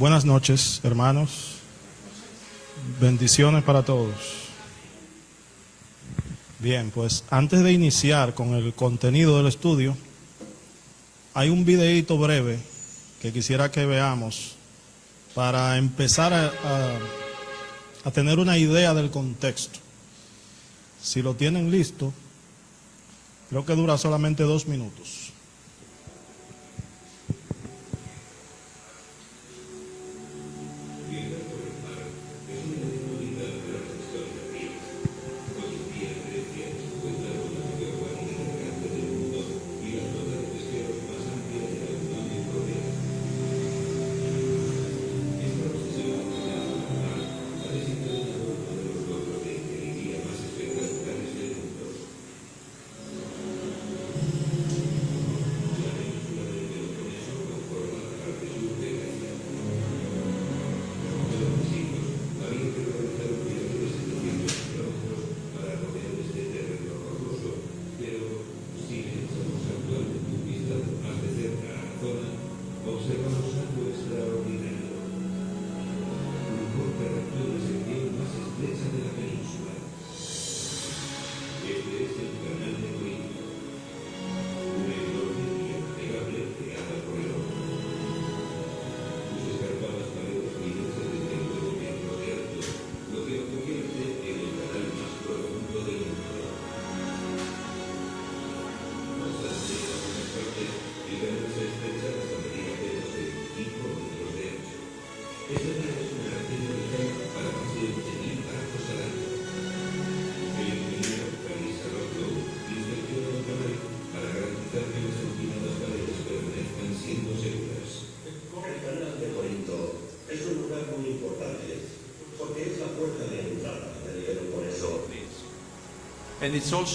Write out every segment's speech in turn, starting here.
Buenas noches, hermanos. Bendiciones para todos. Bien, pues antes de iniciar con el contenido del estudio, hay un videíto breve que quisiera que veamos para empezar a tener una idea del contexto. Si lo tienen listo, creo que dura solamente 2 minutos.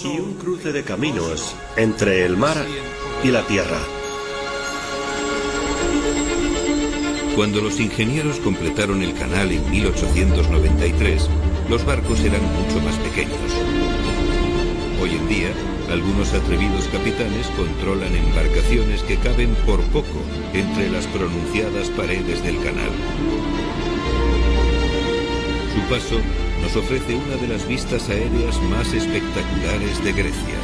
Y un cruce de caminos entre el mar y la tierra. Cuando los ingenieros completaron el canal en 1893, los barcos eran mucho más pequeños. Hoy en día, algunos atrevidos capitanes controlan embarcaciones que caben por poco entre las pronunciadas paredes del canal. Su paso nos ofrece una de las vistas aéreas más espectaculares de Grecia.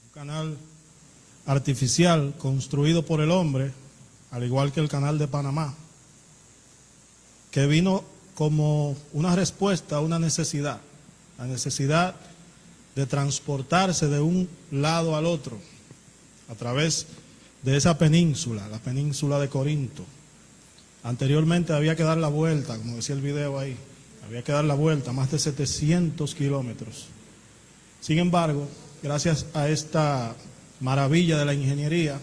Un canal artificial construido por el hombre, al igual que el canal de Panamá, que vino como una respuesta a una necesidad, la necesidad de transportarse de un lado al otro a través de esa península, la península de Corinto. Anteriormente había que dar la vuelta, como decía el video ahí, había que dar la vuelta, más de 700 kilómetros. Sin embargo, gracias a esta maravilla de la ingeniería,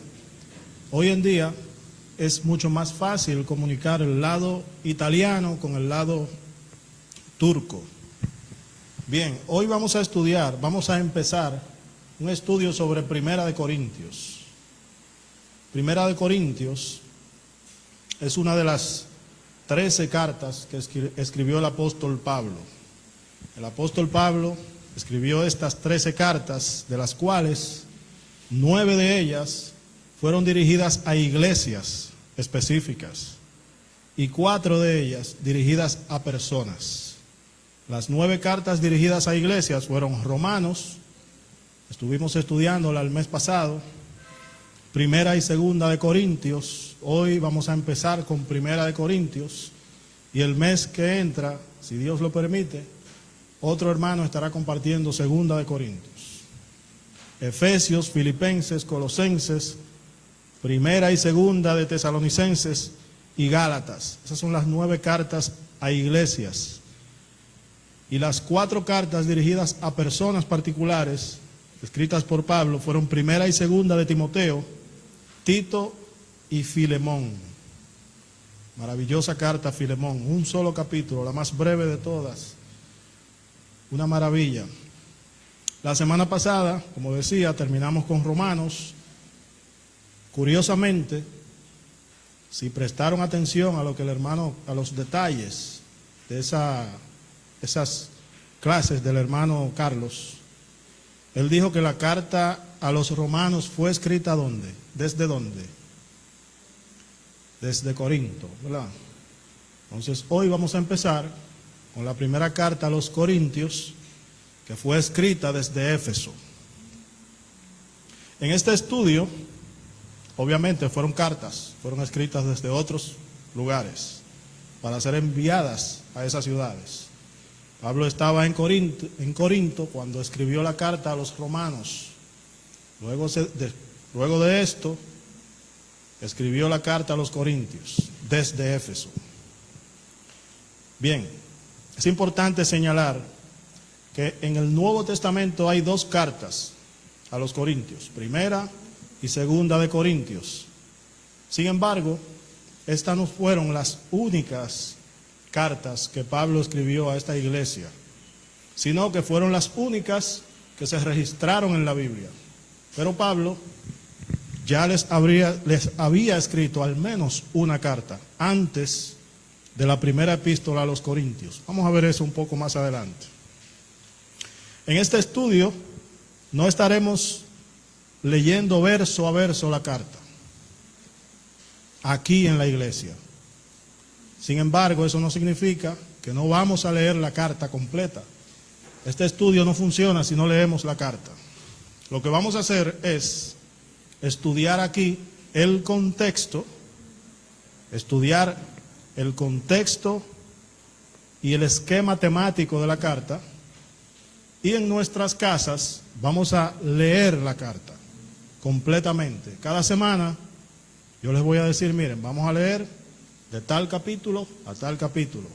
hoy en día es mucho más fácil comunicar el lado italiano con el lado turco. Bien, hoy vamos a empezar un estudio sobre Primera de Corintios. Primera de Corintios es una de las 13 cartas que escribió el apóstol Pablo. El apóstol Pablo escribió estas 13 cartas, de las cuales 9 de ellas fueron dirigidas a iglesias específicas y 4 de ellas dirigidas a personas. Las 9 cartas dirigidas a iglesias fueron Romanos, estuvimos estudiándola el mes pasado, Primera y Segunda de Corintios. Hoy vamos a empezar con Primera de Corintios y el mes que entra, si Dios lo permite, otro hermano estará compartiendo Segunda de Corintios. Efesios, Filipenses, Colosenses, Primera y Segunda de Tesalonicenses y Gálatas. Esas son las 9 cartas a iglesias. Y las 4 cartas dirigidas a personas particulares, escritas por Pablo, fueron Primera y Segunda de Timoteo, Tito y Filemón. Maravillosa carta a Filemón, un solo capítulo, la más breve de todas. Una maravilla. La semana pasada, como decía, terminamos con Romanos. Curiosamente, si prestaron atención a lo que el hermano, a los detalles de esas clases del hermano Carlos, Él dijo que la carta a los romanos fue escrita ¿dónde? ¿Desde dónde? Desde Corinto, ¿verdad? Entonces hoy vamos a empezar con la primera carta a los Corintios, que fue escrita desde Éfeso. En este estudio, obviamente fueron cartas, fueron escritas desde otros lugares para ser enviadas a esas ciudades. Pablo estaba en Corinto cuando escribió la carta a los romanos. Luego de esto, escribió la carta a los Corintios desde Éfeso. Bien, es importante señalar que en el Nuevo Testamento hay dos cartas a los Corintios, primera y segunda de Corintios. Sin embargo, estas no fueron las únicas cartas que Pablo escribió a esta iglesia, sino que fueron las únicas que se registraron en la Biblia. Pero Pablo ya les había escrito al menos una carta antes de la primera epístola a los Corintios. Vamos a ver eso un poco más adelante. En este estudio no estaremos leyendo verso a verso la carta aquí en la iglesia. Sin embargo, eso no significa que no vamos a leer la carta completa. Este estudio no funciona si no leemos la carta. Lo que vamos a hacer es estudiar aquí el contexto, y el esquema temático de la carta, y en nuestras casas vamos a leer la carta completamente. Cada semana yo les voy a decir, miren, vamos a leer de tal capítulo a tal capítulo,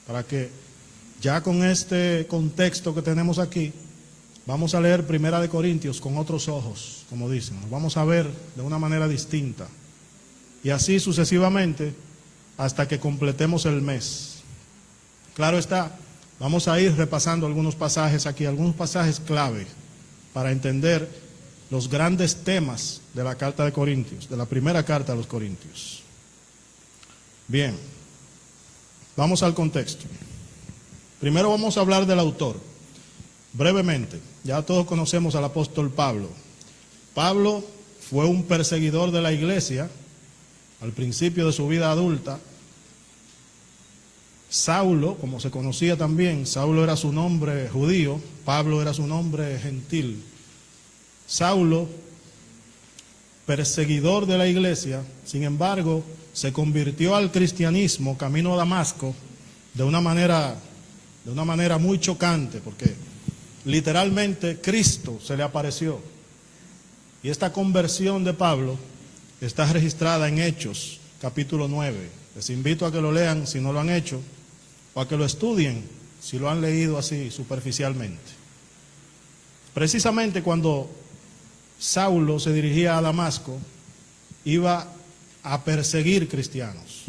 para que ya con este contexto que tenemos aquí, vamos a leer Primera de Corintios con otros ojos, como dicen, nos vamos a ver de una manera distinta, y así sucesivamente hasta que completemos el mes. Claro está, vamos a ir repasando algunos pasajes aquí, algunos pasajes clave para entender los grandes temas de la carta de Corintios, de la primera carta a los Corintios. Bien, vamos al contexto. Primero vamos a hablar del autor, brevemente. Ya todos conocemos al apóstol Pablo. Pablo fue un perseguidor de la iglesia al principio de su vida adulta. Saulo, como se conocía también, Saulo era su nombre judío, Pablo era su nombre gentil. Saulo, perseguidor de la iglesia, sin embargo, se convirtió al cristianismo camino a Damasco de una manera muy chocante, porque literalmente Cristo se le apareció. Y esta conversión de Pablo está registrada en Hechos, capítulo 9. Les invito a que lo lean si no lo han hecho, o a que lo estudien si lo han leído así superficialmente. Precisamente cuando Saulo se dirigía a Damasco, iba a perseguir cristianos.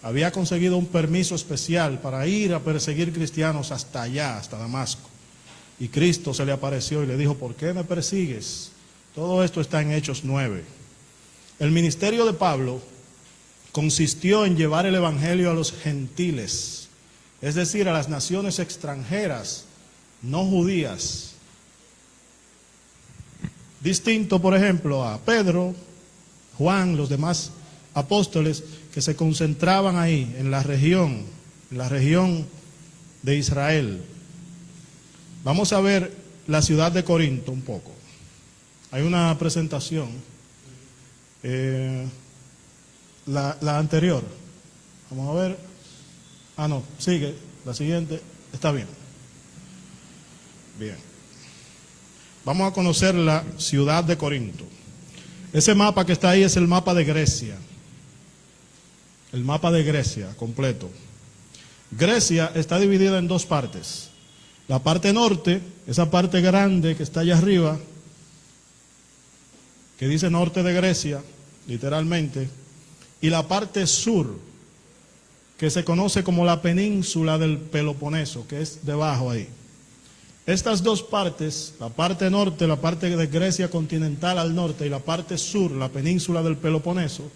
Había conseguido un permiso especial para ir a perseguir cristianos hasta allá, hasta Damasco. Y Cristo se le apareció y le dijo, ¿por qué me persigues? Todo esto está en Hechos 9. El ministerio de Pablo consistió en llevar el evangelio a los gentiles, es decir, a las naciones extranjeras, no judías. Distinto, por ejemplo, a Pedro, Juan, los demás apóstoles que se concentraban ahí, en la región de Israel. Vamos a ver la ciudad de Corinto un poco. Hay una presentación, la anterior. Vamos a ver. No, sigue, la siguiente, está bien. Bien. Vamos a conocer la ciudad de Corinto. Ese mapa que está ahí es el mapa de Grecia. El mapa de Grecia completo. Grecia está dividida en dos partes. La parte norte, esa parte grande que está allá arriba, que dice norte de Grecia, literalmente, y la parte sur, que se conoce como la península del Peloponeso, que es debajo ahí. Estas dos partes, la parte norte, la parte de Grecia continental al norte, y la parte sur, la península del Peloponeso,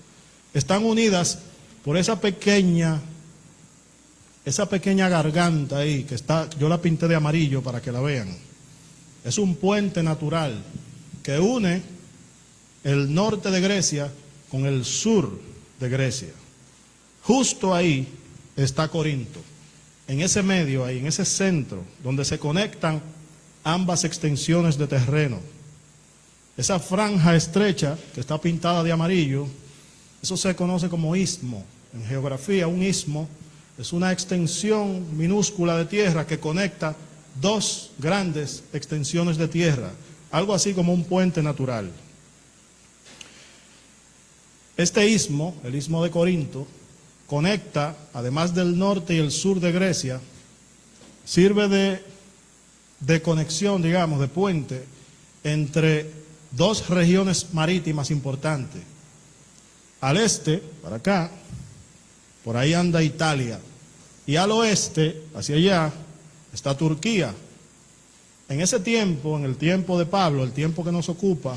están unidas por esa pequeña garganta ahí, que está, yo la pinté de amarillo para que la vean. Es un puente natural que une el norte de Grecia con el sur de Grecia. Justo ahí está Corinto, en ese medio, ahí, en ese centro, donde se conectan ambas extensiones de terreno. Esa franja estrecha que está pintada de amarillo, eso se conoce como istmo. En geografía, un istmo es una extensión minúscula de tierra que conecta dos grandes extensiones de tierra, algo así como un puente natural. Este istmo, el istmo de Corinto, conecta, además del norte y el sur de Grecia, sirve de conexión, digamos, de puente entre dos regiones marítimas importantes. Al este, para acá, por ahí anda Italia, y al oeste, hacia allá, está Turquía. En ese tiempo, en el tiempo de Pablo, el tiempo que nos ocupa,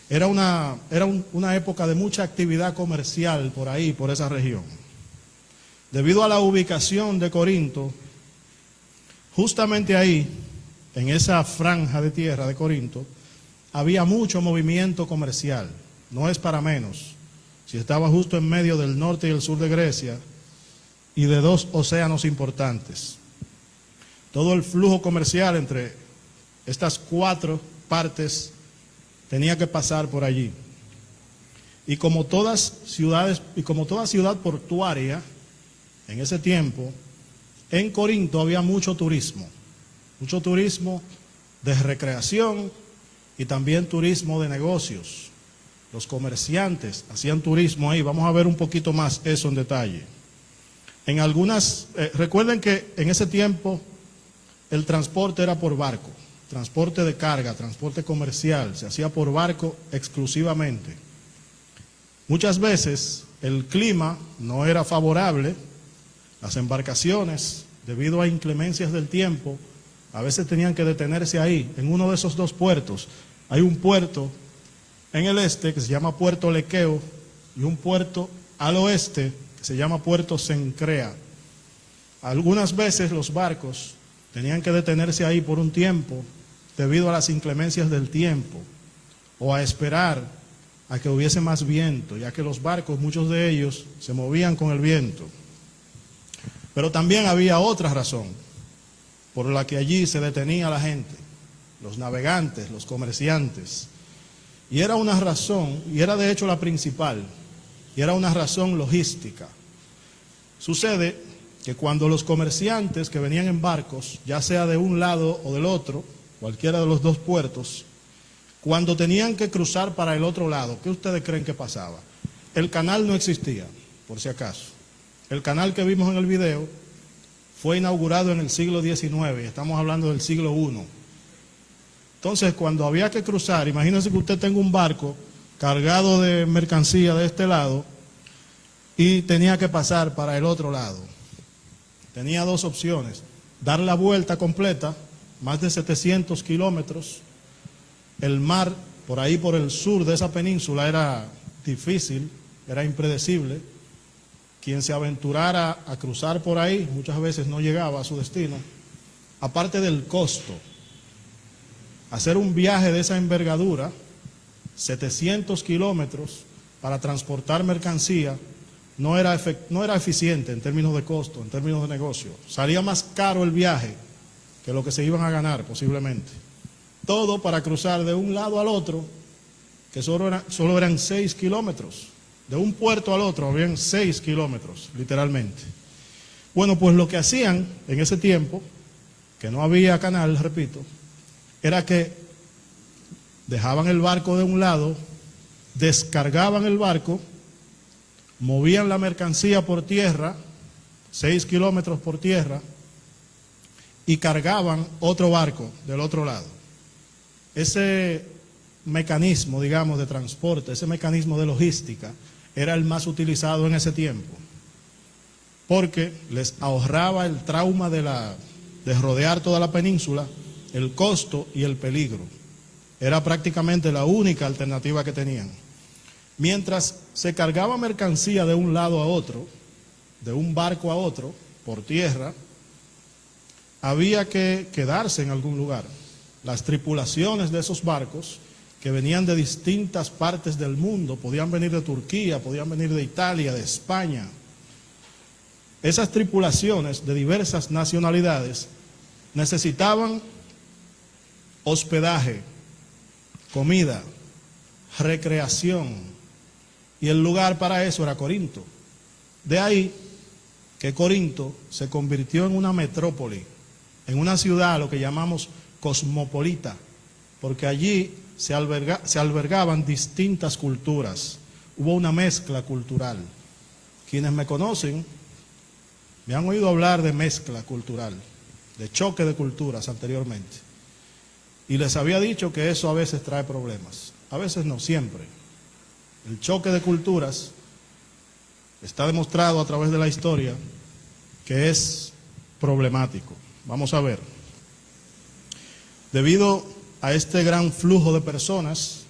era una época de mucha actividad comercial por ahí, por esa región. Debido a la ubicación de Corinto, justamente ahí, en esa franja de tierra de Corinto, había mucho movimiento comercial, no es para menos. Si estaba justo en medio del norte y el sur de Grecia y de dos océanos importantes. Todo el flujo comercial entre estas cuatro partes tenía que pasar por allí. Y como todas ciudades, y como toda ciudad portuaria, en ese tiempo, en Corinto había mucho turismo de recreación y también turismo de negocios. Los comerciantes hacían turismo ahí. Vamos a ver un poquito más eso en detalle. En algunas, recuerden que en ese tiempo el transporte era por barco, transporte de carga, transporte comercial, se hacía por barco exclusivamente. Muchas veces el clima no era favorable, las embarcaciones, debido a inclemencias del tiempo, a veces tenían que detenerse ahí, en uno de esos dos puertos. Hay un puerto en el este que se llama Puerto Lequeo y un puerto al oeste que se llama Puerto Cencrea. Algunas veces los barcos tenían que detenerse ahí por un tiempo debido a las inclemencias del tiempo o a esperar a que hubiese más viento, ya que los barcos, muchos de ellos, se movían con el viento. Pero también había otra razón por la que allí se detenía la gente, los navegantes, los comerciantes. Y era una razón, y era de hecho la principal, y era una razón logística. Sucede que cuando los comerciantes que venían en barcos, ya sea de un lado o del otro, cualquiera de los dos puertos, cuando tenían que cruzar para el otro lado, ¿qué ustedes creen que pasaba? El canal no existía, por si acaso. El canal que vimos en el video fue inaugurado en el siglo XIX, estamos hablando del siglo I. Entonces, cuando había que cruzar, imagínense que usted tenga un barco cargado de mercancía de este lado y tenía que pasar para el otro lado. Tenía dos opciones: dar la vuelta completa, más de 700 kilómetros. El mar, por ahí por el sur de esa península, era difícil, era impredecible. Quien se aventurara a cruzar por ahí muchas veces no llegaba a su destino. Aparte del costo, hacer un viaje de esa envergadura, 700 kilómetros para transportar mercancía, no era eficiente en términos de costo, en términos de negocio. Salía más caro el viaje que lo que se iban a ganar posiblemente. Todo para cruzar de un lado al otro, que solo eran 6 kilómetros. De un puerto al otro habían 6 kilómetros, literalmente. Bueno, pues lo que hacían en ese tiempo, que no había canal, repito, era que dejaban el barco de un lado, descargaban el barco, movían la mercancía por tierra, 6 kilómetros por tierra, y cargaban otro barco del otro lado. Ese mecanismo, digamos, de transporte, ese mecanismo de logística, era el más utilizado en ese tiempo, porque les ahorraba el trauma de rodear toda la península, el costo y el peligro. Era prácticamente la única alternativa que tenían. Mientras se cargaba mercancía de un lado a otro, de un barco a otro, por tierra, había que quedarse en algún lugar. las tripulaciones de esos barcos que venían de distintas partes del mundo, podían venir de Turquía, podían venir de Italia, de España. Esas tripulaciones de diversas nacionalidades necesitaban hospedaje, comida, recreación, y el lugar para eso era Corinto. De ahí que Corinto se convirtió en una metrópoli, en una ciudad, lo que llamamos cosmopolita, porque allí se albergaban distintas culturas, hubo una mezcla cultural. Quienes me conocen me han oído hablar de mezcla cultural, de choque de culturas anteriormente, y les había dicho que eso a veces trae problemas, a veces no, siempre. El choque de culturas está demostrado a través de la historia que es problemático. Vamos a ver. Debido a este gran flujo de personas,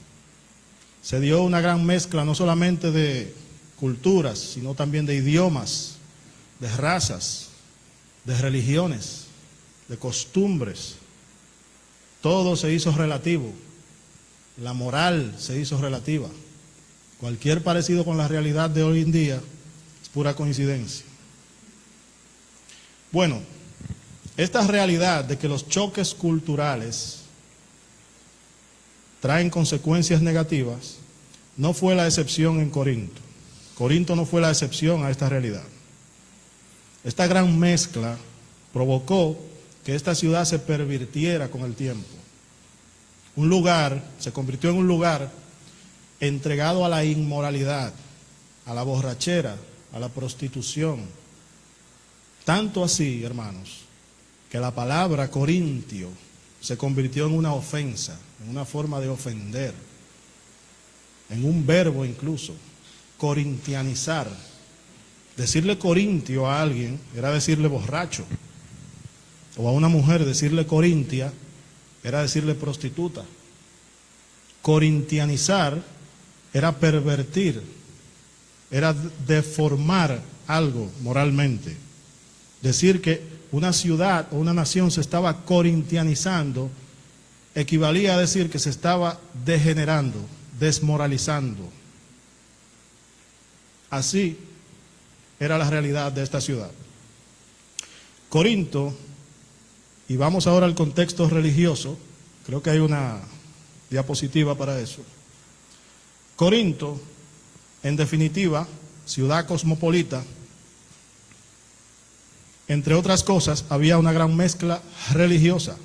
se dio una gran mezcla no solamente de culturas, sino también de idiomas, de razas, de religiones, de costumbres. Todo se hizo relativo. La moral se hizo relativa. Cualquier parecido con la realidad de hoy en día es pura coincidencia. Bueno, esta realidad de que los choques culturales traen consecuencias negativas no fue la excepción en Corinto. Corinto no fue la excepción a esta realidad. Esta gran mezcla provocó que esta ciudad se pervirtiera con el tiempo. Un lugar se convirtió en un lugar entregado a la inmoralidad, a la borrachera, a la prostitución. Tanto así, hermanos, que la palabra corintio se convirtió en una ofensa, en una forma de ofender, en un verbo incluso, corintianizar. Decirle corintio a alguien era decirle borracho, o a una mujer decirle corintia era decirle prostituta. Corintianizar era pervertir, era deformar algo moralmente. Decir que una ciudad o una nación se estaba corintianizando equivalía a decir que se estaba degenerando, desmoralizando. Así era la realidad de esta ciudad. Corinto, y vamos ahora al contexto religioso, creo que hay una diapositiva para eso. Corinto, en definitiva, ciudad cosmopolita, entre otras cosas, había una gran mezcla religiosa.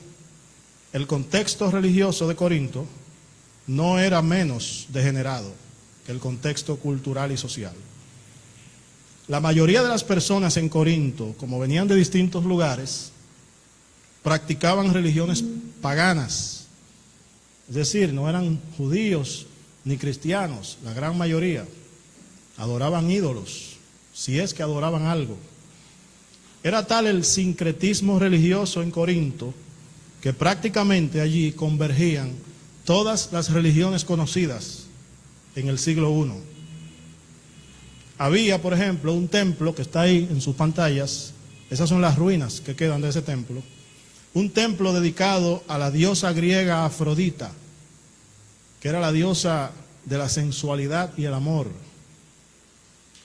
El contexto religioso de Corinto no era menos degenerado que el contexto cultural y social. La mayoría de las personas en Corinto, como venían de distintos lugares, practicaban religiones paganas. Es decir, no eran judíos ni cristianos, la gran mayoría. Adoraban ídolos, si es que adoraban algo. Era tal el sincretismo religioso en Corinto que prácticamente allí convergían todas las religiones conocidas en el siglo I. Había, por ejemplo, un templo que está ahí en sus pantallas, esas son las ruinas que quedan de ese templo, un templo dedicado a la diosa griega Afrodita, que era la diosa de la sensualidad y el amor.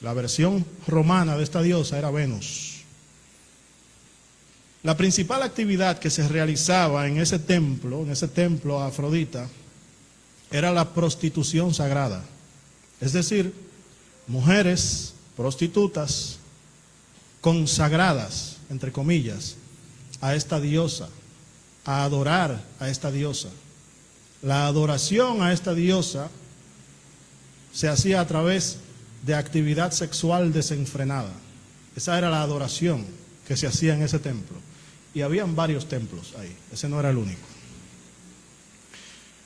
La versión romana de esta diosa era Venus. La principal actividad que se realizaba en ese templo a Afrodita, era la prostitución sagrada. Es decir, mujeres prostitutas consagradas, entre comillas, a esta diosa, a adorar a esta diosa. La adoración a esta diosa se hacía a través de actividad sexual desenfrenada. Esa era la adoración que se hacía en ese templo. Y habían varios templos ahí, ese no era el único.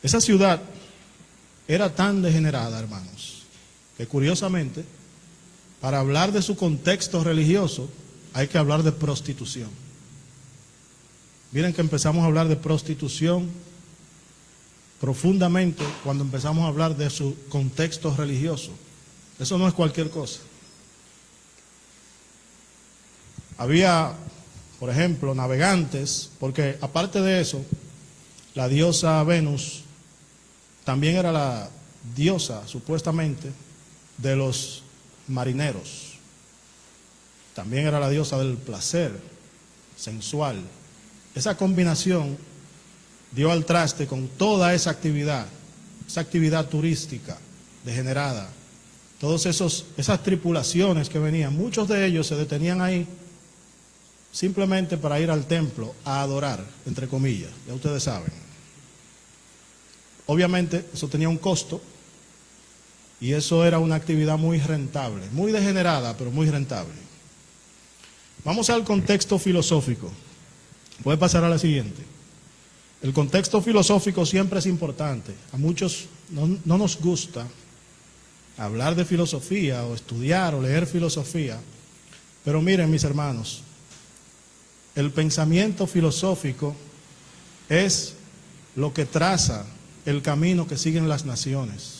Esa ciudad era tan degenerada, hermanos, que curiosamente, para hablar de su contexto religioso, hay que hablar de prostitución. Miren que empezamos a hablar de prostitución profundamente cuando empezamos a hablar de su contexto religioso. Eso no es cualquier cosa. Había, por ejemplo, navegantes, porque aparte de eso, la diosa Venus también era la diosa, supuestamente, de los marineros. También era la diosa del placer sensual. Esa combinación dio al traste con toda esa actividad turística degenerada. Todas esas tripulaciones que venían, muchos de ellos se detenían ahí simplemente para ir al templo a adorar, entre comillas, ya ustedes saben. Obviamente eso tenía un costo y eso era una actividad muy rentable, muy degenerada, pero muy rentable. Vamos al contexto filosófico. Puede pasar a la siguiente. El contexto filosófico siempre es importante. A muchos no nos gusta hablar de filosofía o estudiar o leer filosofía, pero miren, mis hermanos, el pensamiento filosófico es lo que traza el camino que siguen las naciones.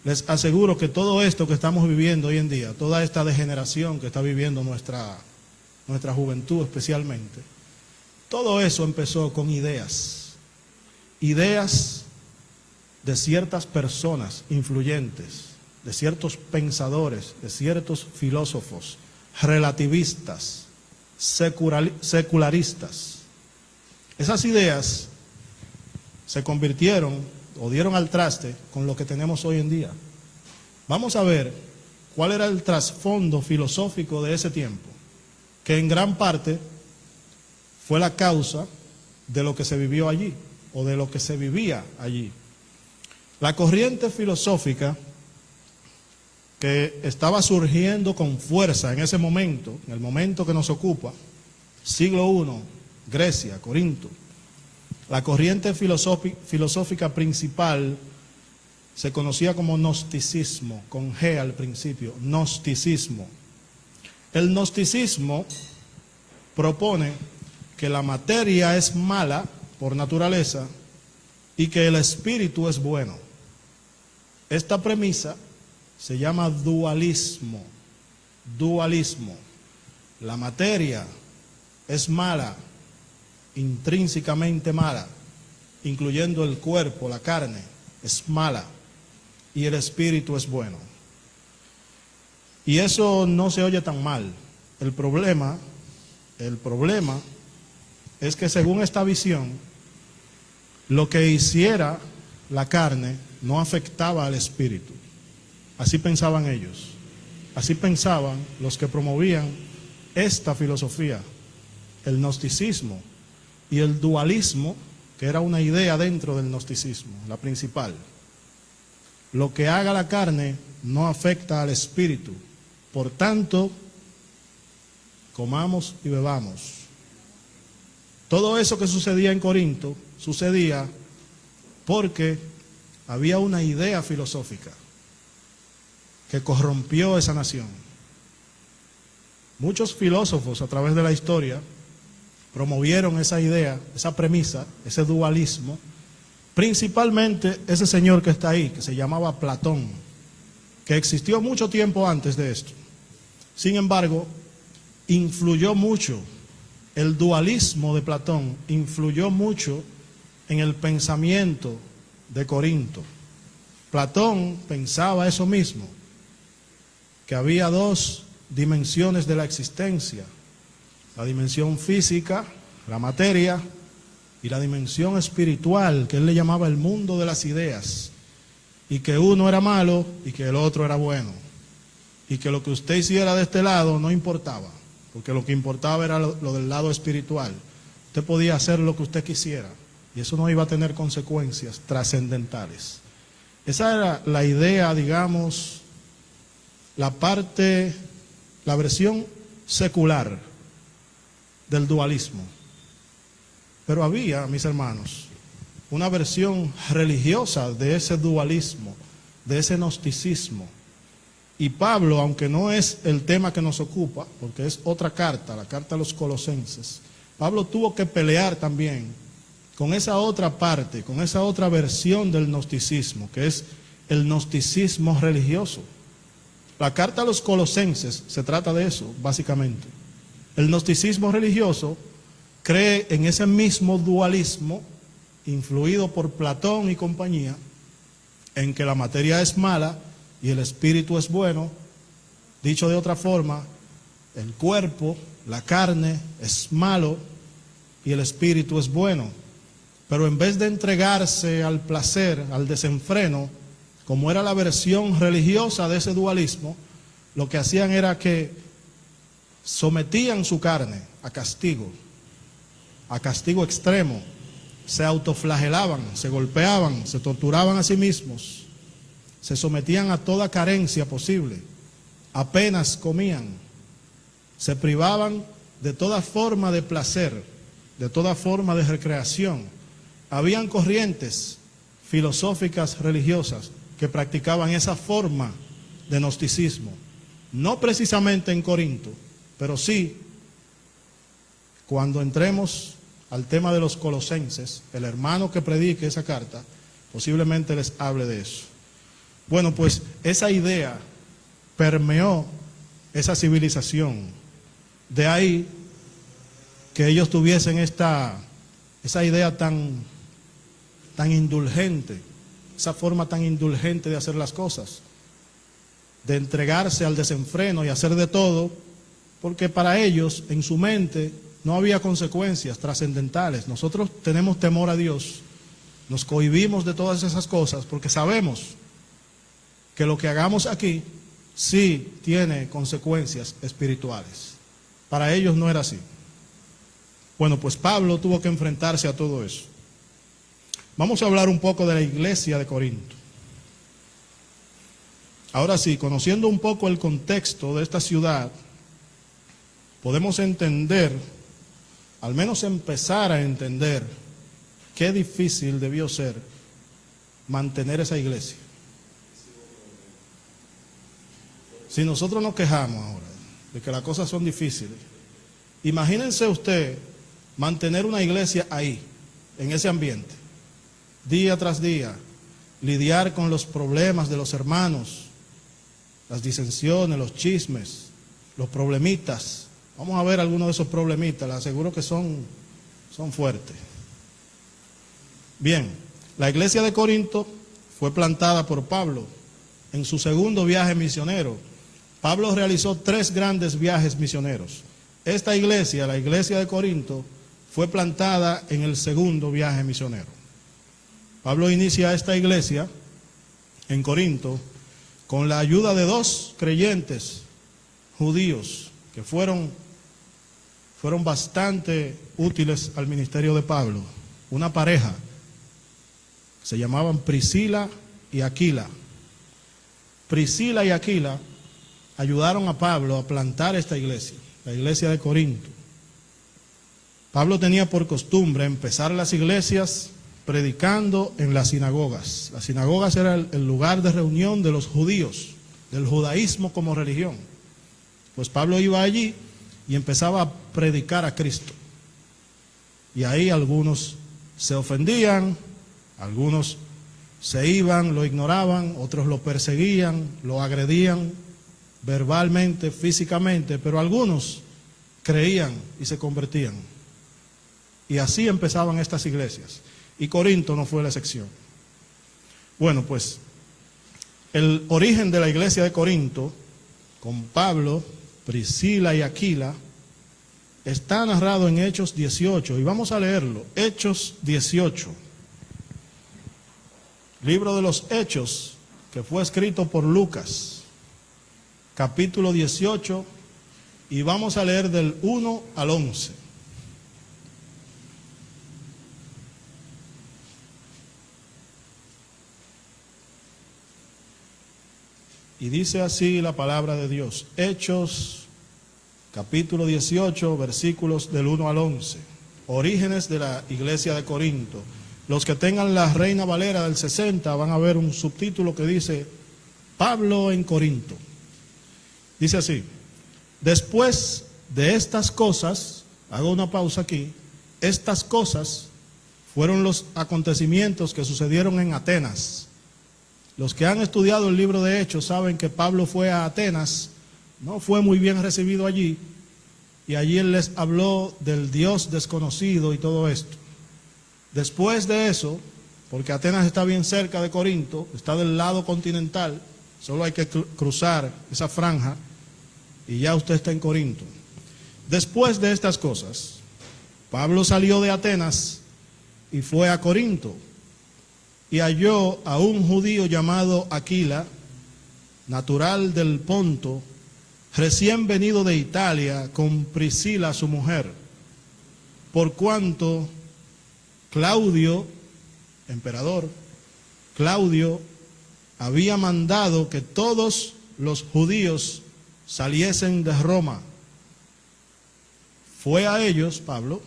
Les aseguro que todo esto que estamos viviendo hoy en día, toda esta degeneración que está viviendo nuestra juventud especialmente, todo eso empezó con ideas de ciertas personas influyentes, de ciertos pensadores, de ciertos filósofos, relativistas, secularistas. Esas ideas se convirtieron o dieron al traste con lo que tenemos hoy en día. Vamos a ver cuál era el trasfondo filosófico de ese tiempo, que en gran parte fue la causa de lo que se vivió allí o de lo que se vivía allí. La corriente filosófica que estaba surgiendo con fuerza en ese momento, en el momento que nos ocupa, siglo I, Grecia, Corinto. La corriente filosófica principal se conocía como gnosticismo, con G al principio, gnosticismo. El gnosticismo propone que la materia es mala por naturaleza y que el espíritu es bueno. Esta premisa se llama dualismo. Dualismo. La materia es mala, intrínsecamente mala, incluyendo el cuerpo, la carne, es mala, y el espíritu es bueno. Y eso no se oye tan mal. El problema es que según esta visión, lo que hiciera la carne no afectaba al espíritu. Así pensaban ellos. Así pensaban los que promovían esta filosofía, el gnosticismo y el dualismo, que era una idea dentro del gnosticismo, la principal. Lo que haga la carne no afecta al espíritu. Por tanto, comamos y bebamos. Todo eso que sucedía en Corinto sucedía porque había una idea filosófica que corrompió esa nación. Muchos filósofos a través de la historia promovieron esa idea, esa premisa, ese dualismo, principalmente ese señor que está ahí, que se llamaba Platón, que existió mucho tiempo antes de esto. Sin embargo, influyó mucho, el dualismo de Platón influyó mucho en el pensamiento de Corinto. Platón pensaba eso mismo, que había dos dimensiones de la existencia, la dimensión física, la materia, y la dimensión espiritual, que él le llamaba el mundo de las ideas, y que uno era malo y que el otro era bueno, y que lo que usted hiciera de este lado no importaba, porque lo que importaba era lo del lado espiritual. Usted podía hacer lo que usted quisiera, y eso no iba a tener consecuencias trascendentales. Esa era la idea, digamos, la versión secular del dualismo. Pero había, mis hermanos, una versión religiosa de ese dualismo, de ese gnosticismo. Y Pablo, aunque no es el tema que nos ocupa, porque es otra carta, la carta a los Colosenses, Pablo tuvo que pelear también con esa otra parte, con esa otra versión del gnosticismo, que es el gnosticismo religioso. La carta a los Colosenses se trata de eso, básicamente. El gnosticismo religioso cree en ese mismo dualismo influido por Platón y compañía, en que la materia es mala y el espíritu es bueno. Dicho de otra forma, el cuerpo, la carne, es malo y el espíritu es bueno. Pero en vez de entregarse al placer, al desenfreno, como era la versión religiosa de ese dualismo, lo que hacían era que sometían su carne a castigo extremo, se autoflagelaban, se golpeaban, se torturaban a sí mismos, se sometían a toda carencia posible, apenas comían, se privaban de toda forma de placer, de toda forma de recreación. Habían corrientes filosóficas religiosas que practicaban esa forma de gnosticismo, no precisamente en Corinto, pero sí cuando entremos al tema de los colosenses, el hermano que predique esa carta posiblemente les hable de eso. Bueno, pues esa idea permeó esa civilización. De ahí que ellos tuviesen esa idea tan indulgente, esa forma tan indulgente de hacer las cosas, de entregarse al desenfreno y hacer de todo, porque para ellos, en su mente, no había consecuencias trascendentales. Nosotros tenemos temor a Dios, nos cohibimos de todas esas cosas porque sabemos que lo que hagamos aquí sí tiene consecuencias espirituales. Para ellos no era así. Bueno, pues Pablo tuvo que enfrentarse a todo eso. Vamos a hablar un poco de la iglesia de Corinto. Ahora sí, conociendo un poco el contexto de esta ciudad, podemos entender, al menos empezar a entender, qué difícil debió ser mantener esa iglesia. Si nosotros nos quejamos ahora de que las cosas son difíciles, imagínense usted mantener una iglesia ahí, en ese ambiente, día tras día, lidiar con los problemas de los hermanos, las disensiones, los chismes, los problemitas. Vamos a ver algunos de esos problemitas, les aseguro que son fuertes. Bien, la iglesia de Corinto fue plantada por Pablo en su segundo viaje misionero. Pablo realizó 3 grandes viajes misioneros. Esta iglesia, la iglesia de Corinto, fue plantada en el segundo viaje misionero. Pablo inicia esta iglesia en Corinto con la ayuda de 2 creyentes judíos que fueron bastante útiles al ministerio de Pablo. Una pareja, se llamaban Priscila y Aquila. Priscila y Aquila ayudaron a Pablo a plantar esta iglesia, la iglesia de Corinto. Pablo tenía por costumbre empezar las iglesias predicando en las sinagogas. Las sinagogas era el lugar de reunión de los judíos, del judaísmo como religión. Pues Pablo iba allí y empezaba a predicar a Cristo. Y ahí algunos se ofendían, algunos se iban, lo ignoraban, otros lo perseguían, lo agredían verbalmente, físicamente, pero algunos creían y se convertían. Y así empezaban estas iglesias. Y Corinto no fue la excepción. Bueno, pues el origen de la iglesia de Corinto, con Pablo, Priscila y Aquila, está narrado en Hechos 18, y vamos a leerlo. Hechos 18, libro de los Hechos, que fue escrito por Lucas, capítulo 18, y vamos a leer del 1 al 11. Y dice así la palabra de Dios. Hechos, capítulo 18, versículos del 1 al 11. Orígenes de la iglesia de Corinto. Los que tengan la Reina Valera del 60 van a ver un subtítulo que dice Pablo en Corinto. Dice así: después de estas cosas, hago una pausa aquí, estas cosas fueron los acontecimientos que sucedieron en Atenas. Los que han estudiado el libro de Hechos saben que Pablo fue a Atenas, no fue muy bien recibido allí, y allí él les habló del Dios desconocido y todo esto. Después de eso, porque Atenas está bien cerca de Corinto, está del lado continental, solo hay que cruzar esa franja y ya usted está en Corinto. Después de estas cosas, Pablo salió de Atenas y fue a Corinto y halló a un judío llamado Aquila, natural del Ponto, recién venido de Italia, con Priscila su mujer, por cuanto Claudio, emperador, Claudio había mandado que todos los judíos saliesen de Roma. Fue a ellos, Pablo,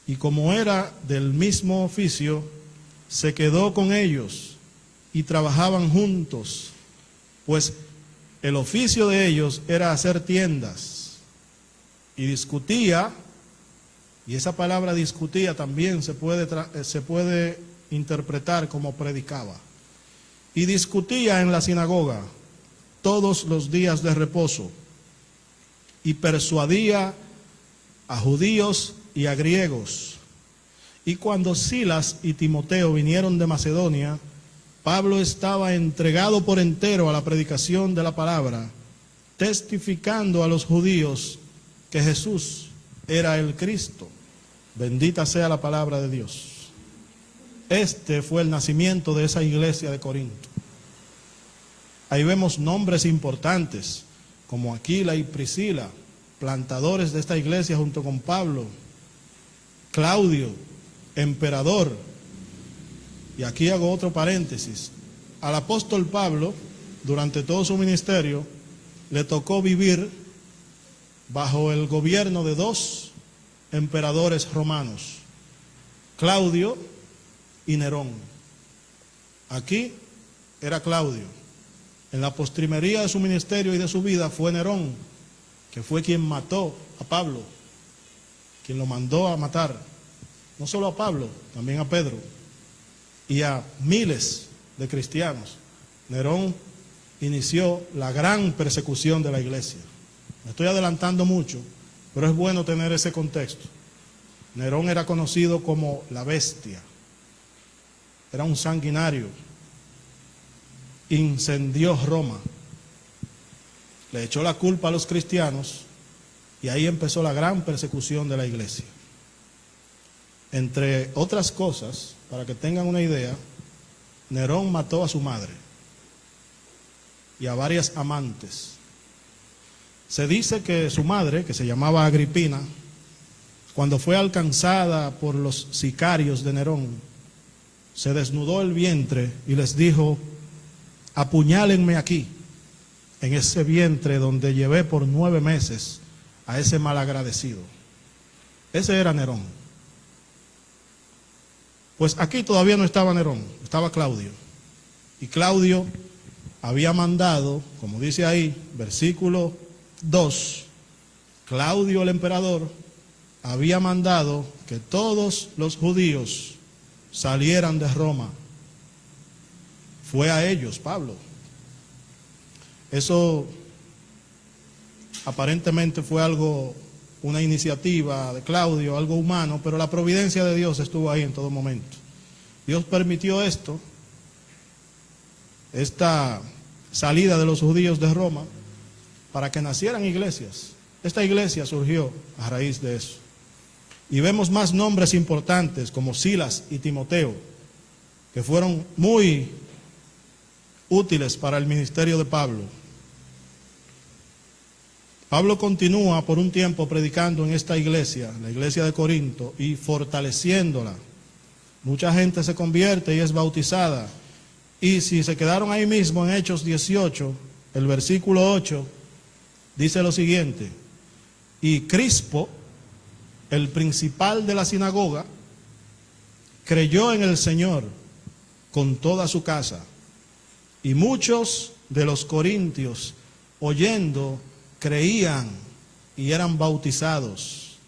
y como era del mismo oficio, se quedó con ellos y trabajaban juntos, pues el oficio de ellos era hacer tiendas, y discutía, y esa palabra discutía también se puede interpretar como predicaba, y discutía en la sinagoga todos los días de reposo, y persuadía a judíos y a griegos. Y cuando Silas y Timoteo vinieron de Macedonia, Pablo estaba entregado por entero a la predicación de la palabra, testificando a los judíos que Jesús era el Cristo. Bendita sea la palabra de Dios. Este fue el nacimiento de esa iglesia de Corinto. Ahí vemos nombres importantes como Aquila y Priscila, plantadores de esta iglesia junto con Pablo, Claudio, emperador. Y aquí hago otro paréntesis. Al apóstol Pablo, durante todo su ministerio, le tocó vivir bajo el gobierno de dos emperadores romanos, Claudio y Nerón. Aquí era Claudio. En la postrimería de su ministerio y de su vida fue Nerón, que fue quien mató a Pablo, quien lo mandó a matar, no solo a Pablo, también a Pedro y a miles de cristianos. Nerón inició la gran persecución de la iglesia. Me estoy adelantando mucho, pero es bueno tener ese contexto. Nerón era conocido como la bestia, era un sanguinario, incendió Roma, le echó la culpa a los cristianos y ahí empezó la gran persecución de la iglesia. Entre otras cosas, para que tengan una idea, Nerón mató a su madre y a varias amantes. Se dice que su madre, que se llamaba Agripina, cuando fue alcanzada por los sicarios de Nerón, se desnudó el vientre y les dijo: apuñálenme aquí, en ese vientre donde llevé por 9 meses a ese malagradecido. Ese era Nerón. Pues aquí todavía no estaba Nerón, estaba Claudio. Y Claudio había mandado, como dice ahí, versículo 2, Claudio el emperador había mandado que todos los judíos salieran de Roma. Fue a ellos, Pablo. Eso aparentemente fue algo, una iniciativa de Claudio, algo humano, pero la providencia de Dios estuvo ahí en todo momento. Dios permitió esto, esta salida de los judíos de Roma, para que nacieran iglesias. Esta iglesia surgió a raíz de eso. Y vemos más nombres importantes como Silas y Timoteo, que fueron muy útiles para el ministerio de Pablo. Pablo continúa por un tiempo predicando en esta iglesia, la iglesia de Corinto, y fortaleciéndola. Mucha gente se convierte y es bautizada. Y si se quedaron ahí mismo en Hechos 18, el versículo 8, dice lo siguiente: y Crispo, el principal de la sinagoga, creyó en el Señor con toda su casa. Y muchos de los corintios, oyendo, creían y eran bautizados.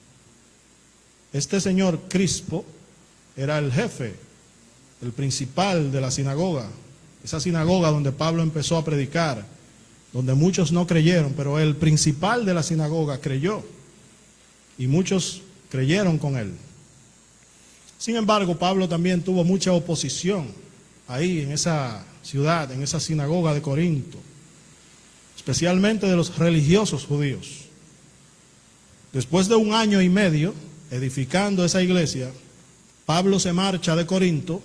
Este señor Crispo era el jefe, el principal de la sinagoga, esa sinagoga donde Pablo empezó a predicar, donde muchos no creyeron, pero el principal de la sinagoga creyó y muchos creyeron con él. Sin embargo, Pablo también tuvo mucha oposición ahí en esa ciudad, en esa sinagoga de Corinto, especialmente de los religiosos judíos. Después de 1 año y medio edificando esa iglesia, Pablo se marcha de Corinto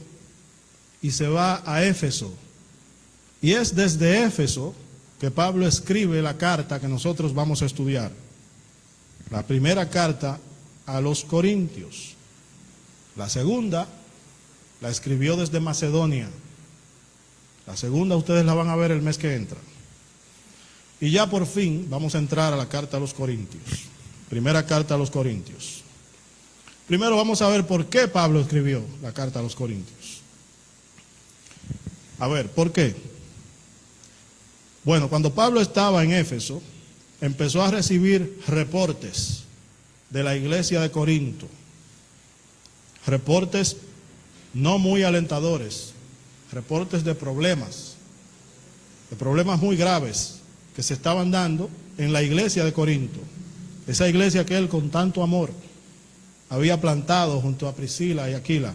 y se va a Éfeso. Y es desde Éfeso que Pablo escribe la carta que nosotros vamos a estudiar. La primera carta a los Corintios. La segunda la escribió desde Macedonia. La segunda ustedes la van a ver el mes que entra. Y ya por fin vamos a entrar a la carta a los Corintios. Primera carta a los Corintios. Primero vamos a ver por qué Pablo escribió la carta a los Corintios. A ver, ¿por qué? Bueno, cuando Pablo estaba en Éfeso, empezó a recibir reportes de la iglesia de Corinto. Reportes no muy alentadores, reportes de problemas muy graves que se estaban dando en la iglesia de Corinto. Esa iglesia que él con tanto amor había plantado junto a Priscila y Aquila.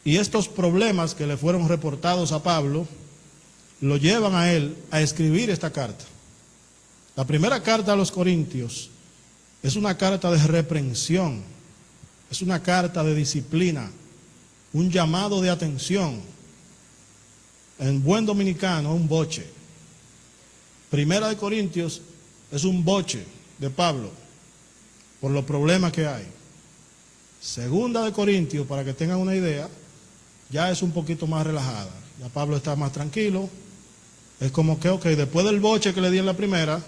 Y estos problemas que le fueron reportados a Pablo lo llevan a él a escribir esta carta. La primera carta a los Corintios es una carta de reprensión, es una carta de disciplina, un llamado de atención. En buen dominicano, un boche. Primera de Corintios es un boche de Pablo por los problemas que hay. Segunda de Corintios, para que tengan una idea, ya es un poquito más relajada. Ya Pablo está más tranquilo. Es como que, ok, después del boche que le di en la primera,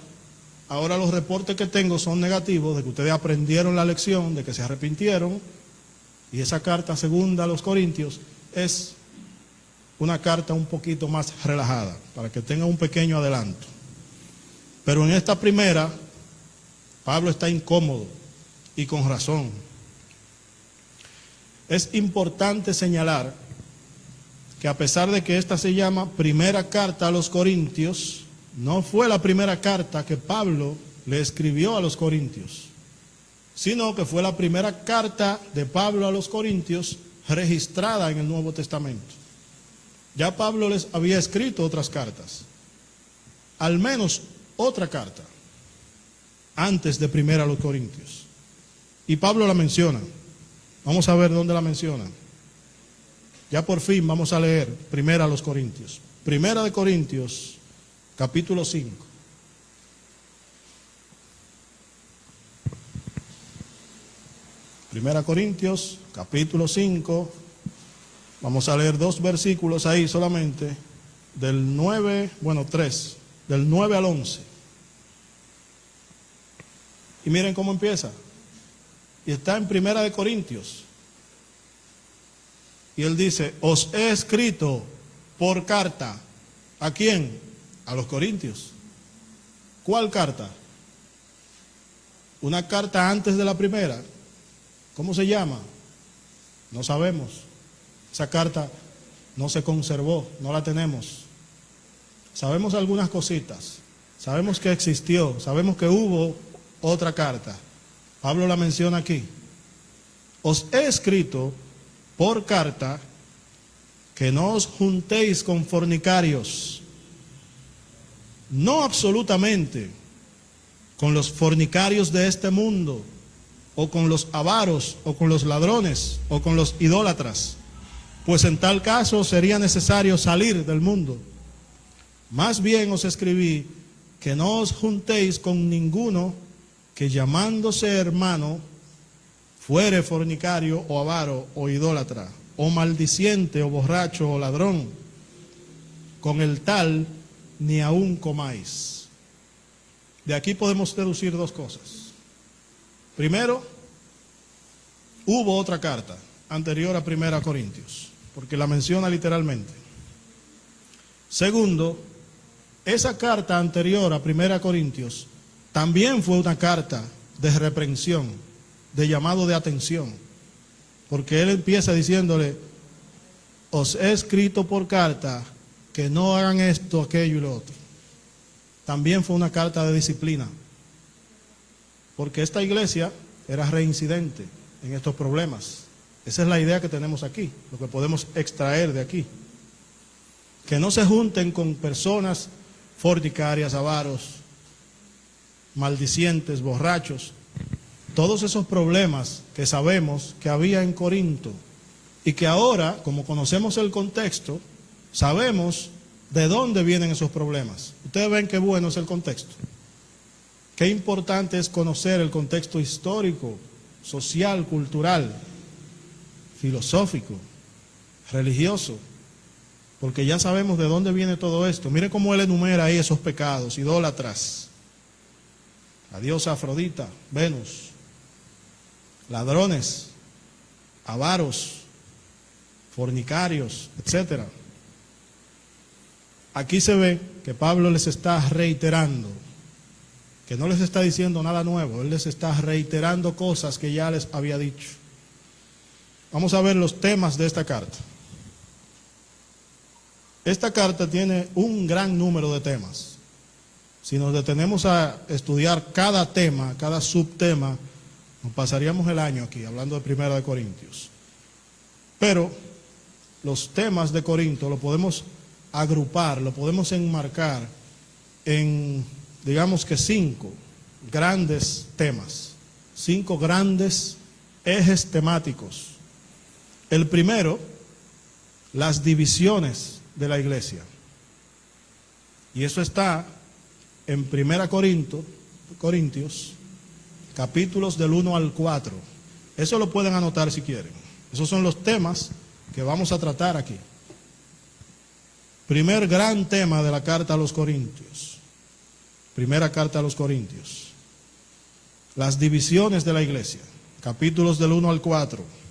ahora los reportes que tengo son negativos, de que ustedes aprendieron la lección, de que se arrepintieron. Y esa carta segunda a los Corintios es una carta un poquito más relajada, para que tengan un pequeño adelanto. Pero en esta primera, Pablo está incómodo y con razón. Es importante señalar que a pesar de que esta se llama primera carta a los Corintios, no fue la primera carta que Pablo le escribió a los Corintios, sino que fue la primera carta de Pablo a los Corintios registrada en el Nuevo Testamento. Ya Pablo les había escrito otras cartas, al menos otra carta, antes de primera a los Corintios. Y Pablo la menciona. Vamos a ver dónde la menciona. Ya por fin vamos a leer primera a los Corintios. Primera de Corintios, capítulo 5. Primera Corintios, capítulo 5. Vamos a leer 2 versículos ahí solamente, del 9, bueno 3, del 9 al 11. Y miren cómo empieza. Y está en Primera de Corintios. Y él dice, os he escrito por carta. ¿A quién? A los Corintios. ¿Cuál carta? Una carta antes de la primera. ¿Cómo se llama? No sabemos. Esa carta no se conservó, no la tenemos. Sabemos algunas cositas. Sabemos que existió, sabemos que hubo otra carta. Pablo la menciona aquí. Os he escrito por carta que no os juntéis con fornicarios, no absolutamente con los fornicarios de este mundo, o con los avaros, o con los ladrones, o con los idólatras, pues en tal caso sería necesario salir del mundo. Más bien os escribí que no os juntéis con ninguno que llamándose hermano fuere fornicario o avaro o idólatra o maldiciente o borracho o ladrón. Con el tal ni aún comáis. De aquí podemos deducir 2 cosas. Primero, hubo otra carta anterior a Primera Corintios, porque la menciona literalmente. Segundo, esa carta anterior a Primera Corintios también fue una carta de reprensión, de llamado de atención, porque él empieza diciéndole, os he escrito por carta que no hagan esto, aquello y lo otro. También fue una carta de disciplina, porque esta iglesia era reincidente en estos problemas. Esa es la idea que tenemos aquí, lo que podemos extraer de aquí. Que no se junten con personas fornicarias, avaros, maldicientes, borrachos. Todos esos problemas que sabemos que había en Corinto y que ahora, como conocemos el contexto, sabemos de dónde vienen esos problemas. Ustedes ven qué bueno es el contexto. Qué importante es conocer el contexto histórico, social, cultural, filosófico, religioso, porque ya sabemos de dónde viene todo esto. Mire cómo él enumera ahí esos pecados: idólatras, la diosa Afrodita, Venus, ladrones, avaros, fornicarios, etc. Aquí se ve que Pablo les está reiterando, que no les está diciendo nada nuevo, él les está reiterando cosas que ya les había dicho. Vamos a ver los temas de esta carta. Esta carta tiene un gran número de temas. Si nos detenemos a estudiar cada tema, cada subtema, nos pasaríamos el año aquí hablando de Primera de Corintios. Pero los temas de Corinto lo podemos agrupar, lo podemos enmarcar en, digamos que 5 grandes temas, 5 grandes ejes temáticos. El primero, las divisiones de la iglesia. Y eso está en 1 Corintios, capítulos del 1 al 4. Eso lo pueden anotar si quieren. Esos son los temas que vamos a tratar aquí. Primer gran tema de la carta a los Corintios. Primera carta a los Corintios. Las divisiones de la iglesia. Capítulos del 1 al 4.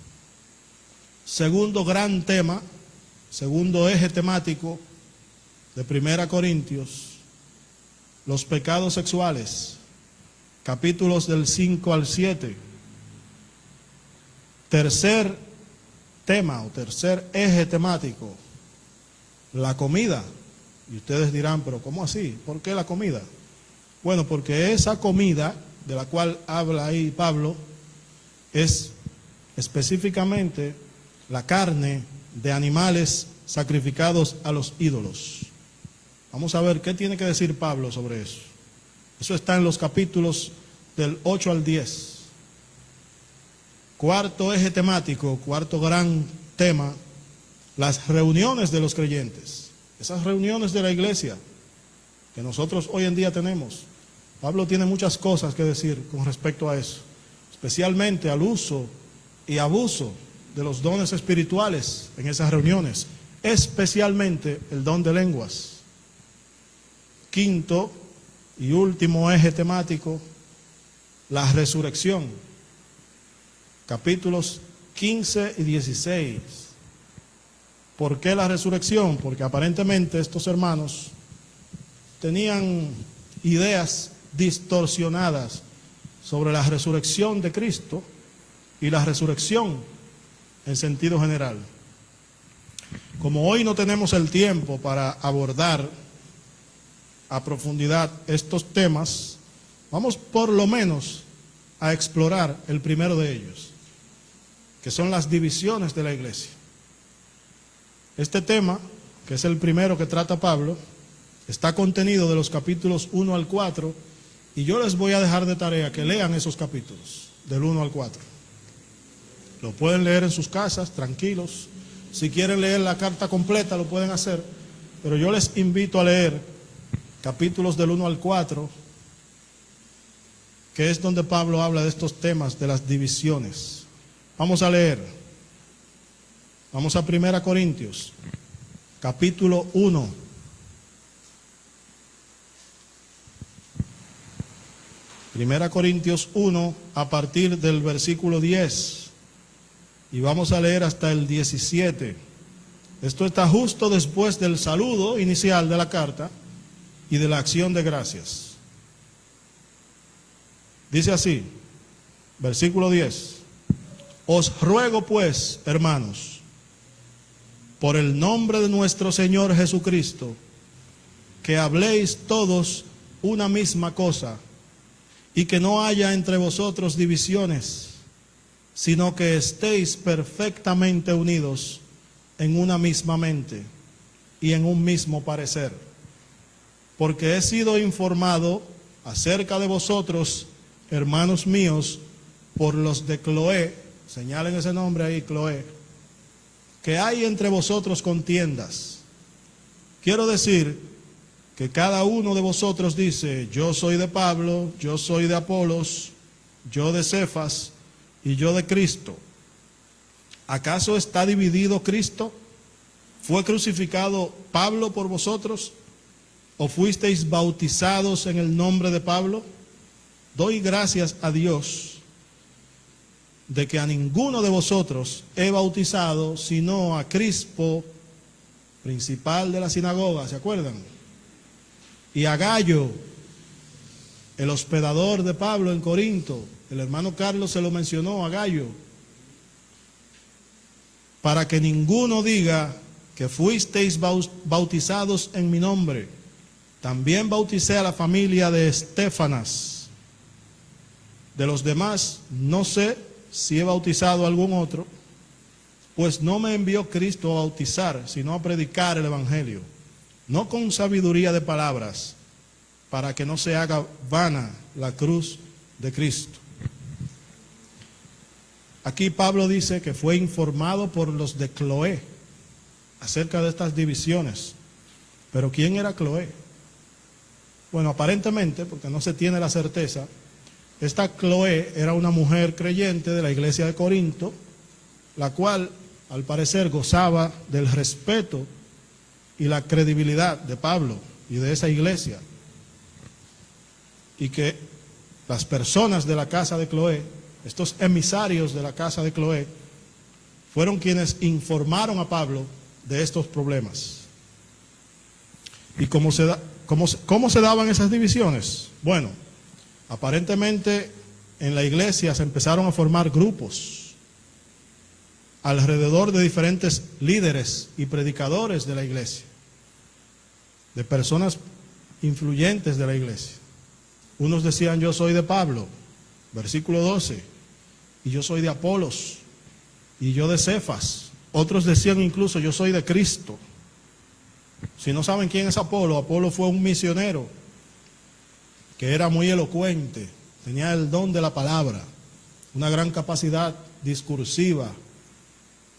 Segundo gran tema, segundo eje temático de 1 Corintios. Los pecados sexuales. Capítulos del 5 al 7. Tercer tema o tercer eje temático, la comida. Y ustedes dirán, pero ¿cómo así? ¿Por qué la comida? Bueno, porque esa comida de la cual habla ahí Pablo es específicamente la carne de animales sacrificados a los ídolos. Vamos a ver qué tiene que decir Pablo sobre eso. Eso está en los capítulos del 8 al 10. Cuarto eje temático, cuarto gran tema, las reuniones de los creyentes. Esas reuniones de la iglesia que nosotros hoy en día tenemos. Pablo tiene muchas cosas que decir con respecto a eso, especialmente al uso y abuso de los dones espirituales en esas reuniones, especialmente el don de lenguas. Quinto y último eje temático, la resurrección. Capítulos 15 y 16. ¿Por qué la resurrección? Porque aparentemente estos hermanos tenían ideas distorsionadas sobre la resurrección de Cristo y la resurrección en sentido general. Como hoy no tenemos el tiempo para abordar a profundidad estos temas, vamos por lo menos a explorar el primero de ellos, que son las divisiones de la iglesia. Este tema, que es el primero que trata Pablo, está contenido de los capítulos 1 al 4, y yo les voy a dejar de tarea que lean esos capítulos, del 1 al 4. Lo pueden leer en sus casas, tranquilos. Si quieren leer la carta completa, lo pueden hacer, pero yo les invito a leer capítulos del 1 al 4, que es donde Pablo habla de estos temas de las divisiones. Vamos a leer. Vamos a 1 Corintios, capítulo 1. Primera Corintios 1, a partir del versículo 10. Y vamos a leer hasta el 17. Esto está justo después del saludo inicial de la carta y de la acción de gracias. Dice así, versículo 10. Os ruego pues, hermanos, por el nombre de nuestro Señor Jesucristo, que habléis todos una misma cosa y que no haya entre vosotros divisiones, sino que estéis perfectamente unidos en una misma mente y en un mismo parecer. Porque he sido informado acerca de vosotros, hermanos míos, por los de Cloé, señalen ese nombre ahí, Cloé, que hay entre vosotros contiendas. Quiero decir que cada uno de vosotros dice, yo soy de Pablo, yo soy de Apolos, yo de Cefas y yo de Cristo. ¿Acaso está dividido Cristo? ¿Fue crucificado Pablo por vosotros? ¿O fuisteis bautizados en el nombre de Pablo? Doy gracias a Dios de que a ninguno de vosotros he bautizado, sino a Crispo, principal de la sinagoga, ¿se acuerdan? Y a Gallo, el hospedador de Pablo en Corinto. El hermano Carlos se lo mencionó a Gallo, para que ninguno diga que fuisteis bautizados en mi nombre. También bauticé a la familia de Estéfanas. De los demás, no sé si he bautizado a algún otro, pues no me envió Cristo a bautizar, sino a predicar el Evangelio, no con sabiduría de palabras, para que no se haga vana la cruz de Cristo. Aquí Pablo dice que fue informado por los de Cloé acerca de estas divisiones. Pero ¿quién era Cloé? Bueno, aparentemente, porque no se tiene la certeza, esta Cloé era una mujer creyente de la iglesia de Corinto, la cual al parecer gozaba del respeto y la credibilidad de Pablo y de esa iglesia, y que las personas de la casa de Cloé, estos emisarios de la casa de Cloé, fueron quienes informaron a Pablo de estos problemas. ¿Y cómo se daban esas divisiones? Bueno, aparentemente en la iglesia se empezaron a formar grupos alrededor de diferentes líderes y predicadores de la iglesia, de personas influyentes de la iglesia. Unos decían, yo soy de Pablo, versículo 12, y yo soy de Apolos, y yo de Cefas. Otros decían incluso, yo soy de Cristo. Si no saben quién es Apolo, Apolo fue un misionero que era muy elocuente, tenía el don de la palabra, una gran capacidad discursiva.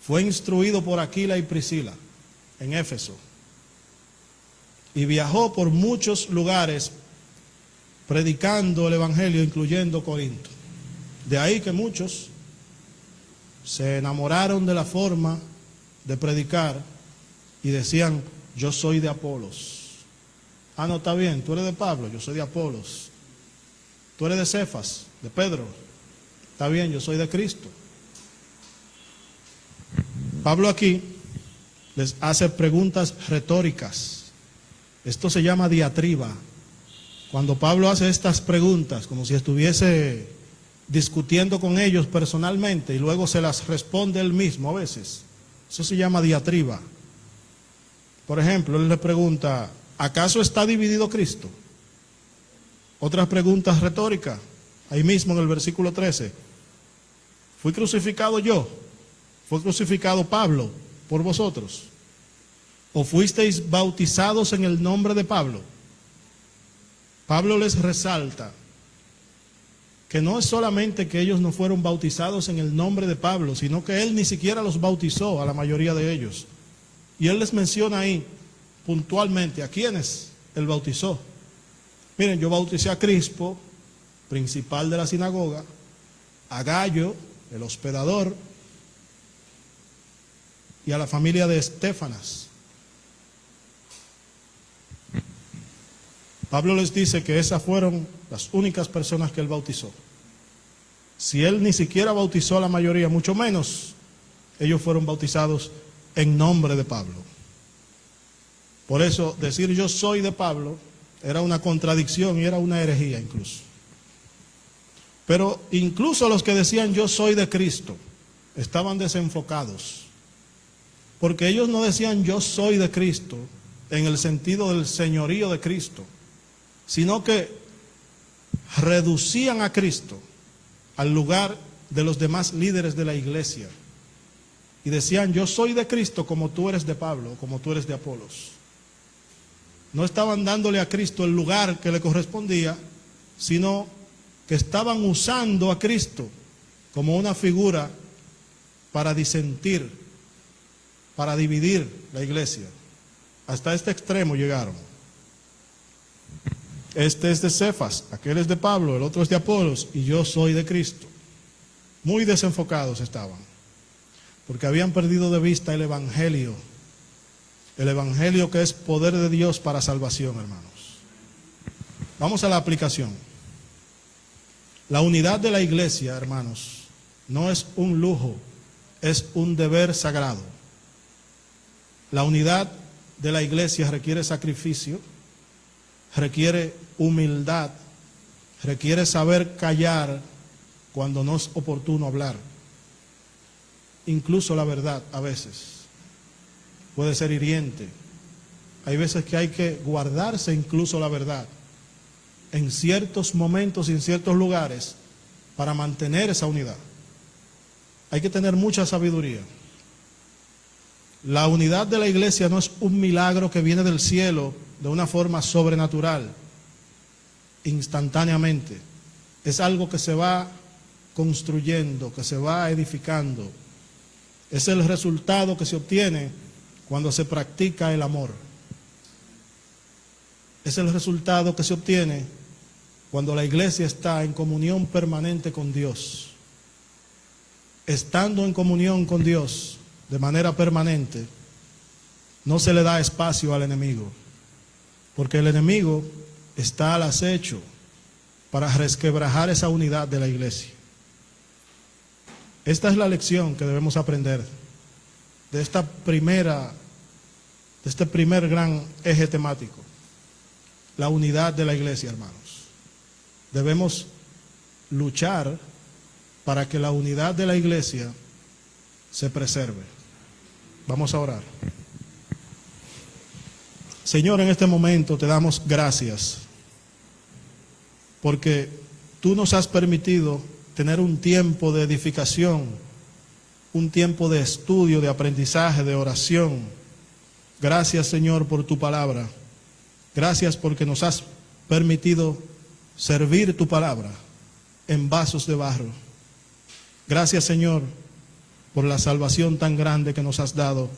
Fue instruido por Aquila y Priscila en Éfeso y viajó por muchos lugares predicando el Evangelio, incluyendo Corinto. De ahí que muchos se enamoraron de la forma de predicar y decían, yo soy de Apolos. Ah, no, está bien, tú eres de Pablo, yo soy de Apolos. Tú eres de Cefas, de Pedro. Está bien, yo soy de Cristo. Pablo aquí les hace preguntas retóricas. Esto se llama diatriba. Cuando Pablo hace estas preguntas, como si estuviese discutiendo con ellos personalmente y luego se las responde él mismo a veces. Eso se llama diatriba. Por ejemplo, él le pregunta, ¿acaso está dividido Cristo? Otras preguntas retóricas, ahí mismo en el versículo 13. ¿Fui crucificado yo? ¿Fue crucificado Pablo por vosotros? ¿O fuisteis bautizados en el nombre de Pablo? Pablo les resalta que no es solamente que ellos no fueron bautizados en el nombre de Pablo, sino que él ni siquiera los bautizó a la mayoría de ellos. Y él les menciona ahí puntualmente a quiénes él bautizó. Miren, yo bauticé a Crispo, principal de la sinagoga, a Gallo, el hospedador, y a la familia de Estéfanas. Pablo les dice que esas fueron las únicas personas que él bautizó. Si él ni siquiera bautizó a la mayoría, mucho menos ellos fueron bautizados en nombre de Pablo. Por eso decir yo soy de Pablo era una contradicción y era una herejía incluso. Pero incluso los que decían yo soy de Cristo estaban desenfocados, porque ellos no decían yo soy de Cristo en el sentido del señorío de Cristo, sino que reducían a Cristo al lugar de los demás líderes de la iglesia. Y decían, yo soy de Cristo como tú eres de Pablo, como tú eres de Apolos. No estaban dándole a Cristo el lugar que le correspondía, sino que estaban usando a Cristo como una figura para disentir, para dividir la iglesia. Hasta este extremo llegaron. Este es de Cefas, aquel es de Pablo, el otro es de Apolos, y yo soy de Cristo. Muy desenfocados estaban, porque habían perdido de vista el Evangelio que es poder de Dios para salvación, hermanos. Vamos a la aplicación. La unidad de la iglesia, hermanos, no es un lujo, es un deber sagrado. La unidad de la iglesia requiere sacrificio, requiere humildad, requiere saber callar cuando no es oportuno hablar. Incluso la verdad a veces puede ser hiriente. Hay veces que hay que guardarse incluso la verdad en ciertos momentos y en ciertos lugares para mantener esa unidad. Hay que tener mucha sabiduría. La unidad de la iglesia no es un milagro que viene del cielo de una forma sobrenatural, instantáneamente. Es algo que se va construyendo, que se va edificando. Es el resultado que se obtiene cuando se practica el amor. Es el resultado que se obtiene cuando la iglesia está en comunión permanente con Dios. Estando en comunión con Dios de manera permanente, no se le da espacio al enemigo, porque el enemigo está al acecho para resquebrajar esa unidad de la iglesia. Esta es la lección que debemos aprender de este primer gran eje temático, la unidad de la iglesia, hermanos. Debemos luchar para que la unidad de la iglesia se preserve. Vamos a orar. Señor, en este momento te damos gracias porque tú nos has permitido tener un tiempo de edificación, un tiempo de estudio, de aprendizaje, de oración. Gracias, Señor, por tu palabra. Gracias porque nos has permitido servir tu palabra en vasos de barro. Gracias, Señor, por la salvación tan grande que nos has dado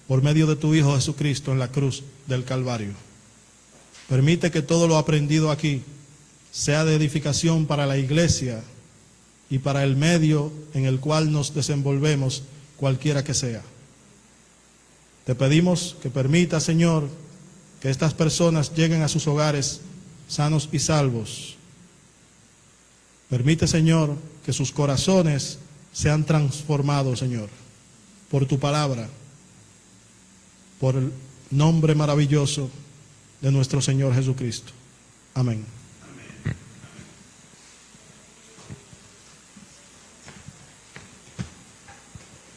por medio de tu Hijo Jesucristo en la cruz del Calvario. Permite que todo lo aprendido aquí sea de edificación para la iglesia y para el medio en el cual nos desenvolvemos, cualquiera que sea. Te pedimos que permita, Señor, que estas personas lleguen a sus hogares sanos y salvos. Permite, Señor, que sus corazones sean transformados, Señor, por tu palabra, por el nombre maravilloso de nuestro Señor Jesucristo. Amén.